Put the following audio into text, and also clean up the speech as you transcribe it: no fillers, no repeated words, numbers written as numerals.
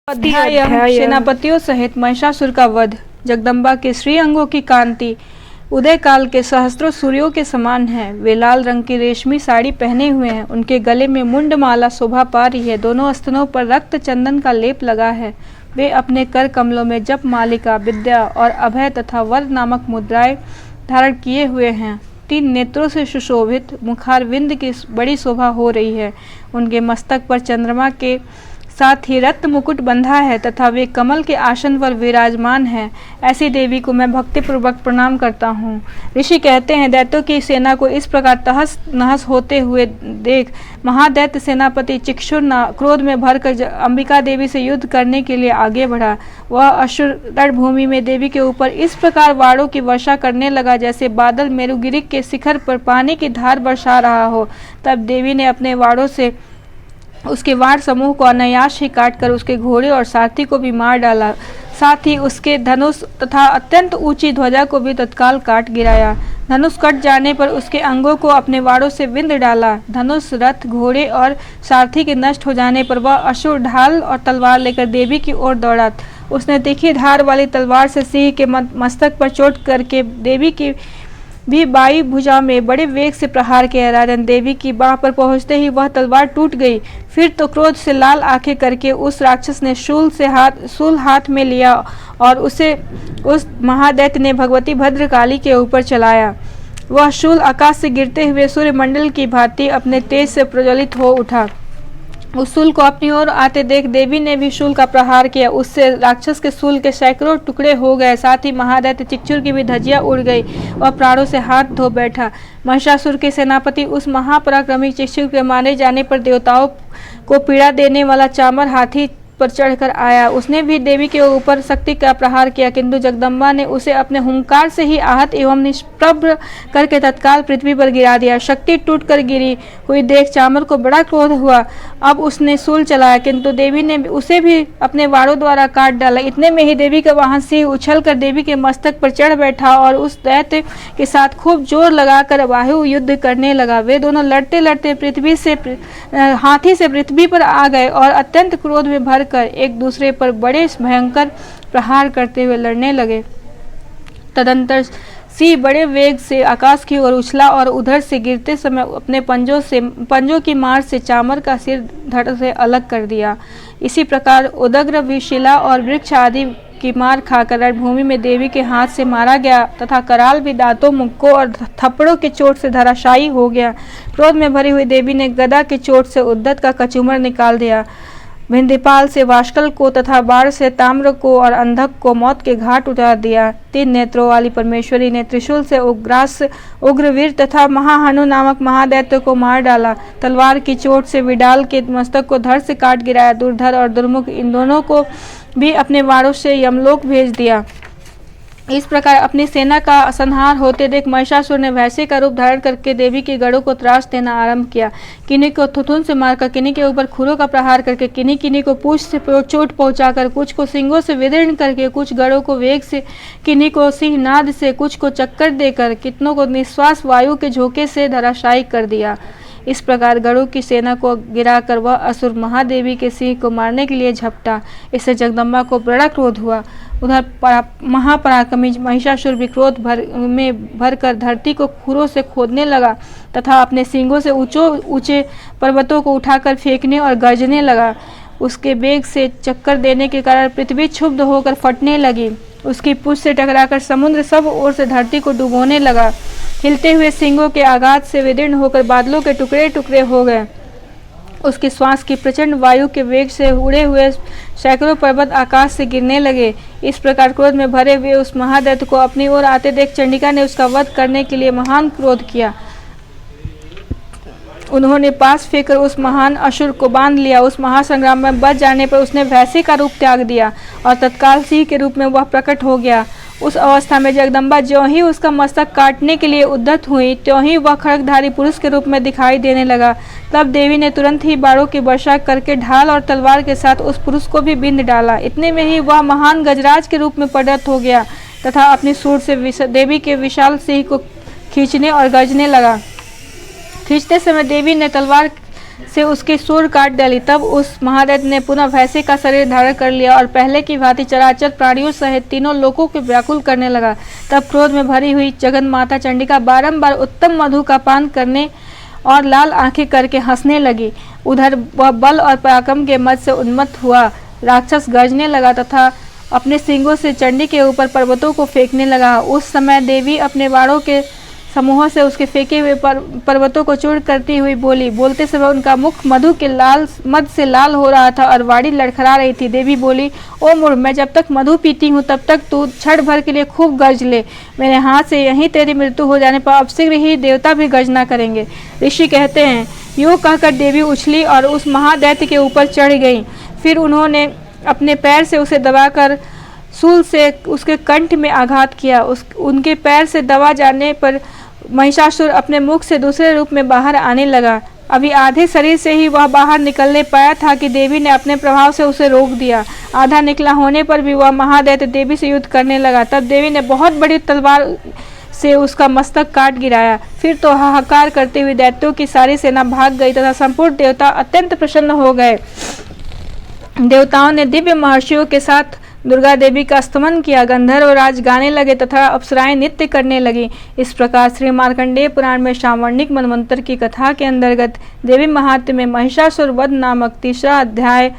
अध्याय सेनापतियों सहित महिषासुर का वध। जगदम्बा के श्री अंगों की कांति उदय काल के सहस्त्रों सूर्यों के समान है। वे लाल रंग की रेशमी साड़ी पहने हुए हैं। उनके गले में मुंडमाला शोभा पा रही है। दोनों स्तनों पर रक्त चंदन का लेप लगा है। वे अपने कर कमलों में जप मालिका, विद्या और अभय तथा वर नामक मुद्राएं धारण किए हुए हैं। 3 नेत्रों से सुशोभित मुखारविंद की बड़ी शोभा हो रही है। उनके मस्तक पर चंद्रमा के साथ ही रत्न मुकुट बंधा है तथा वे कमल के आसन पर विराजमान है। ऐसी देवी को मैं भक्तिपूर्वक प्रणाम करता हूँ। ऋषि कहते हैं, दैत्यों की सेना को इस प्रकार तहस नहस होते हुए देख महादैत्य सेनापति चिक्षुर क्रोध में भरकर अंबिका देवी से युद्ध करने के लिए आगे बढ़ा। वह असुर रणभूमि में देवी के ऊपर इस प्रकार वाड़ों की वर्षा करने लगा जैसे बादल मेरुगिरी के शिखर पर पानी की धार बरसा रहा हो। तब देवी ने अपने वाड़ों से उसके वार समूह को अनायास ही काटकर उसके घोड़े और सारथी को भी मार डाला। साथ ही उसके धनुष तथा अत्यंत ऊंची ध्वजा को भी तत्काल काट गिराया। धनुष कट जाने पर उसके अंगों को अपने वाड़ों से विंध डाला। धनुष, रथ, घोड़े और सारथी के नष्ट हो जाने पर वह असुर ढाल और तलवार लेकर देवी की ओर दौड़ा। उसने तीखी धार वाली तलवार से सिंह के मस्तक पर चोट करके देवी की भी बाई भुजा में बड़े वेग से प्रहार किया। राजन, देवी की बाह पर पहुंचते ही वह तलवार टूट गई। फिर तो क्रोध से लाल आंखें करके उस राक्षस ने शूल हाथ में लिया और उसे उस महादैत्य ने भगवती भद्रकाली के ऊपर चलाया। वह शूल आकाश से गिरते हुए सूर्यमंडल की भांति अपने तेज से प्रज्वलित हो उठा। उस शूल को अपनी ओर आते देख देवी ने भी शूल का प्रहार किया। उससे राक्षस के शूल के सैकड़ों टुकड़े हो गए। साथ ही महादैत्य चिक्षुर की भी धज्जियां उड़ गई। वह प्राणों से हाथ धो बैठा। महिषासुर के सेनापति उस महापराक्रमी चिक्षुर के मारे जाने पर देवताओं को पीड़ा देने वाला चामर हाथी पर चढ़कर आया। उसने भी देवी के ऊपर शक्ति का प्रहार किया, किंतु जगदम्बा ने उसे अपने हुंकार से ही आहत एवं निष्प्रभ करके तत्काल पृथ्वी पर गिरा दिया। शक्ति टूटकर गिरी हुई देख चामर को बड़ा क्रोध हुआ। अब उसने शूल चलाया, किंतु देवी ने उसे भी अपने वारों द्वारा काट डाला। इतने में ही देवी का वाहन सिंह उछलकर देवी के मस्तक पर चढ़ बैठा और उस दैत्य के साथ खूब जोर लगाकर बाहु युद्ध करने लगा। वे दोनों लड़ते लड़ते हाथी से पृथ्वी पर आ गए और अत्यंत क्रोध में भर कर एक दूसरे पर बड़े भयंकर प्रहार करते हुए लड़ने लगे। तदंतर सिंह बड़े वेग से आकाश की ओर उछला और उधर से गिरते समय अपने पंजों की मार से चामर का सिर धड़ से अलग कर दिया। इसी प्रकार उदग्र भी शिला और वृक्ष आदि की मार खाकर रणभूमि में देवी के हाथ से मारा गया तथा कराल भी दांतों, मुक्कों और थप्पड़ों की चोट से धराशायी हो गया। क्रोध में भरी हुई देवी ने गदा की चोट से उद्धत का कचूमर निकाल दिया। भिंदीपाल से वाष्कल को तथा बाढ़ से ताम्र को और अंधक को मौत के घाट उतार दिया। 3 नेत्रों वाली परमेश्वरी ने त्रिशूल से उग्रास, उग्रवीर तथा महाहनु नामक महादैत्य को मार डाला। तलवार की चोट से विडाल के मस्तक को धड़ से काट गिराया। दुर्धर और दुर्मुख इन दोनों को भी अपने वारों से यमलोक भेज दिया। इस प्रकार अपनी सेना का संहार होते देख महिषासुर ने वैसे का रूप धारण करके देवी के गढ़ों को त्रास देना आरंभ किया। किन्हीं को थुथुन से मारकर, किन्हीं के ऊपर खुरों का प्रहार करके, किन्हीं को पूंछ से चोट पहुंचाकर, कुछ को सिंगों से विदीर्ण करके, कुछ गढ़ों को वेग से, किन्हीं को सिंहनाद से, कुछ को चक्कर देकर, कितनों को निश्वास वायु के झोंके से धराशायी कर दिया। इस प्रकार गरुड़ की सेना को गिराकर वह असुर महादेवी के सिंह को मारने के लिए झपटा। इससे जगदम्बा को बड़ा क्रोध हुआ। उधर महापराक्रमी महिषासुर भी क्रोध में भरकर धरती को खुरों से खोदने लगा तथा अपने सींगों से ऊंचे पर्वतों को उठाकर फेंकने और गरजने लगा। उसके वेग से चक्कर देने के कारण पृथ्वी क्षुब्ध होकर फटने लगी। उसकी पूंछ से टकराकर समुद्र सब ओर से धरती को डुबोने लगा। हिलते हुए सिंगों के आघात से विदीर्ण होकर बादलों के टुकड़े टुकड़े हो गए। उसकी श्वास की प्रचंड वायु के वेग से उड़े हुए सैकड़ों पर्वत आकाश से गिरने लगे। इस प्रकार क्रोध में भरे हुए उस महादैत्य को अपनी ओर आते देख चंडिका ने उसका वध करने के लिए महान क्रोध किया। उन्होंने पास फेंकर उस महान असुर को बांध लिया। उस महासंग्राम में बच जाने पर उसने वैसे का रूप त्याग दिया और तत्काल सिंह के रूप में वह प्रकट हो गया। उस अवस्था में जगदम्बा ज्यों ही उसका मस्तक काटने के लिए उद्यत हुई, त्यों ही वह खड्गधारी पुरुष के रूप में दिखाई देने लगा। तब देवी ने तुरंत ही बाणों की वर्षा करके ढाल और तलवार के साथ उस पुरुष को भी बिंद डाला। इतने में ही वह महान गजराज के रूप में परिणत हो गया तथा अपनी सूंड से देवी के विशाल सिंह को खींचने और गरजने लगा। खींचते समय देवी ने तलवार से उसकी सूर काट डाली। तब उस महादैत्य ने पुनः भैंसे का शरीर धारण कर लिया और पहले की भांति चराचर प्राणियों सहित तीनों लोकों को व्याकुल करने लगा। तब क्रोध में भरी हुई जगन माता चंडिका बारंबार उत्तम मधु का पान करने और लाल आंखें करके हंसने लगी। उधर वह बल और पराक्रम के मद से उन्मत्त हुआ राक्षस गरजने लगा तथा अपने सींगों से चंडी के ऊपर पर्वतों को फेंकने लगा। उस समय देवी अपने बाणों के समूहों से उसके फेंके हुए पर्वतों को चूर्ण करती हुई बोली। बोलते समय उनका मुख मधु के मद से लाल हो रहा था और वाणी लड़खड़ा रही थी। देवी बोली, ओ मूर्ख, मैं जब तक मधु पीती हूँ तब तक तू क्षण भर के लिए खूब गर्ज ले। मेरे हाथ से यहीं तेरी मृत्यु हो जाने पर अब शीघ्र ही देवता भी गर्जना करेंगे। ऋषि कहते हैं, यूँ कहकर देवी उछली और उस महादैत्य के ऊपर चढ़ गई। फिर उन्होंने अपने पैर से उसे दबाकर शूल से उसके कंठ में आघात किया। उनके पैर से दबा जाने पर महिषासुर अपने मुख से दूसरे रूप में बाहर आने लगा। अभी आधे शरीर से ही वह बाहर निकलने पाया था कि देवी ने अपने प्रभाव से उसे रोक दिया। आधा निकला होने पर भी वह महादैत्य देवी से युद्ध करने लगा। तब देवी ने बहुत बड़ी तलवार से उसका मस्तक काट गिराया। फिर तो हाहाकार करते हुए दैत्यों की सारी सेना भाग गई तथा संपूर्ण देवता अत्यंत प्रसन्न हो गए। देवताओं ने दिव्य महर्षियों के साथ दुर्गा देवी का स्तमन किया। गंधर्व राज गाने लगे तथा अप्सराएं नृत्य करने लगी। इस प्रकार श्री मार्कंडेय पुराण में सावर्णिक मनवंतर की कथा के अंतर्गत देवी महात्म्य में महिषासुर वध नामक तीसरा अध्याय